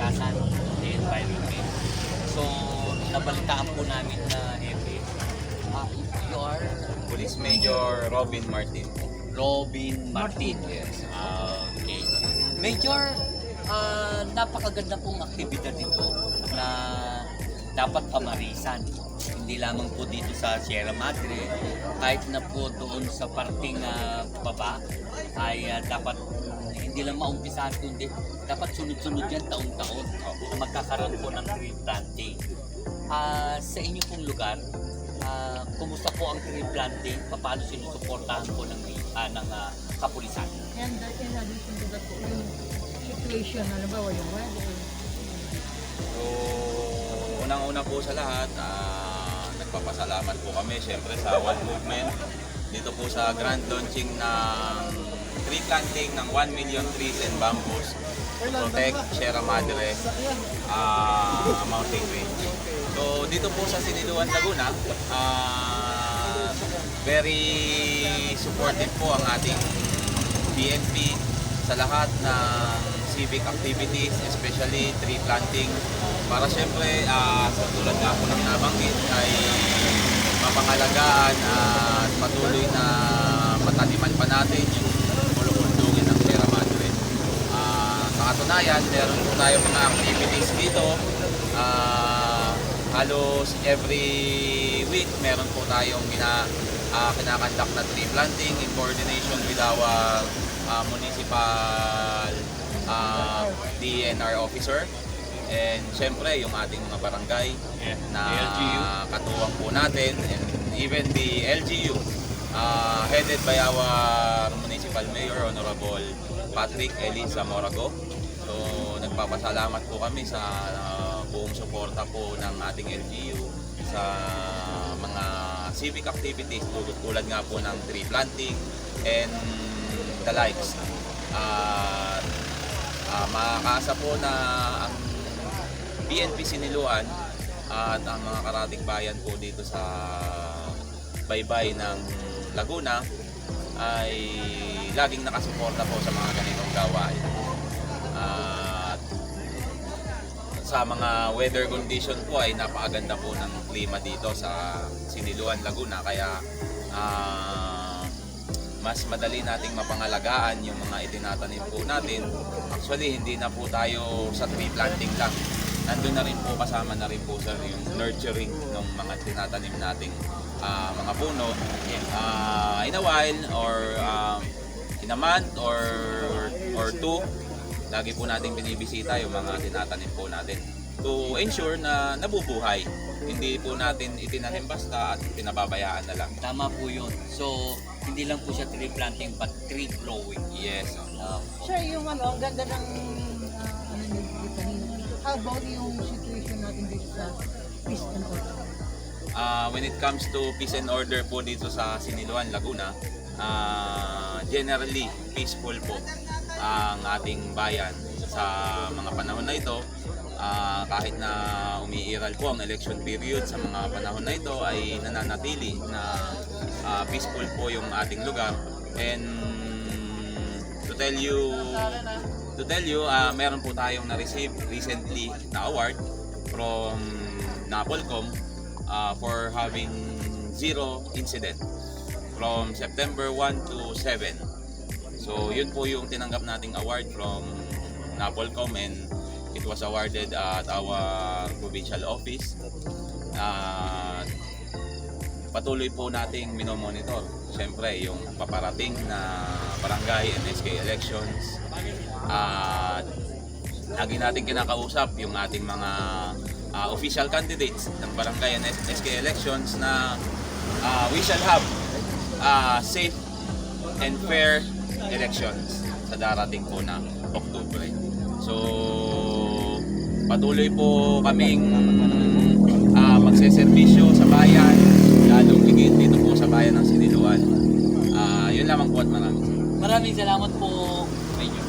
kalikasan, the environment. So, nabalitaan po namin na Epe, you are Police Major Robin Martin. Robin Martin. Yes. Okay. Major, napakaganda pong aktibidad ito na dapat pamarisan. Hindi lamang po dito sa Sierra Madre, kahit na po doon sa parting baba, ay dapat hindi lang maumpisahan kundi dapat sunod-sunod yan taon-taon na magkakaroon po ng tree planting. Sa inyo pong lugar, kumusta po ang tree planting? Paano sinusuportahan po ng kapulisan? And in addition to that po, yung situation, halimbawa yung weather. So, unang-una po sa lahat, nagpapasalamat po kami siyempre sa One Movement dito po sa grand launching ng tree planting ng 1 million trees and bamboos to protect Sierra Madre mountain range. So dito po sa Siniluan, Laguna, very supportive po ang ating PNP sa lahat ng civic activities, especially tree planting, para syempre tulad nga po ng nabanggit ay mapangalagaan at patuloy na mataniman pa natin yung mulumundungin ng Sierra Madre. Sa katunayan, meron po tayo mga activities dito. Halos every week meron po tayong kinakandak na tree planting in coordination with our municipal DNR officer. And syempre yung ating mga barangay na LGU. katuwang po natin, and even the LGU headed by our Municipal Mayor Honorable Patrick Elisa Morago. So nagpapasalamat po kami sa buong suporta po ng ating LGU sa mga civic activities tulad nga po ng tree planting and the likes. Makakaasa po na ang PNP Siniluan at ang mga karatig bayan po dito sa baybay ng Laguna ay laging nakasuporta po sa mga ganitong gawain. At sa mga weather condition po ay napakaganda po ng klima dito sa Siniluan, Laguna, kaya mas madali nating mapangalagaan yung mga itinatanim po natin. Actually, hindi na po tayo sa tree planting lang. Nandun na rin po, kasama na rin po sir yung nurturing ng mga tinatanim nating mga puno. In a while or in a month or two, lagi po nating binibisita yung mga tinatanim po natin to ensure na nabubuhay. Hindi po natin itinanim basta at pinababayaan na lang. Tama po yun. So, hindi lang po siya tree planting but tree growing. Yes. Sir, yung ang ganda ng how about yung situation natin dito sa peace and order? When it comes to peace and order po dito sa Siniluan, Laguna, generally peaceful po ang ating bayan sa mga panahon na ito. Kahit na umiiral po ang election period sa mga panahon na ito, ay nananatili na peaceful po yung ating lugar. And to tell you, meron po tayong na-receive recently na award from NAPOLCOM for having zero incident from September 1 to 7. So yun po yung tinanggap nating award from NAPOLCOM, and it was awarded at our provincial office. Patuloy po nating minomonitor siyempre yung paparating na barangay and SK elections. Lagi natin kinakausap yung ating mga official candidates ng barangay and SK elections na we shall have safe and fair elections sa darating po na Oktubre. So patuloy po kaming magseserbisyo sa bayan, lalong higit dito po sa bayan ng Siniluan. Yun lamang po at maraming salamat. Maraming salamat po, Major.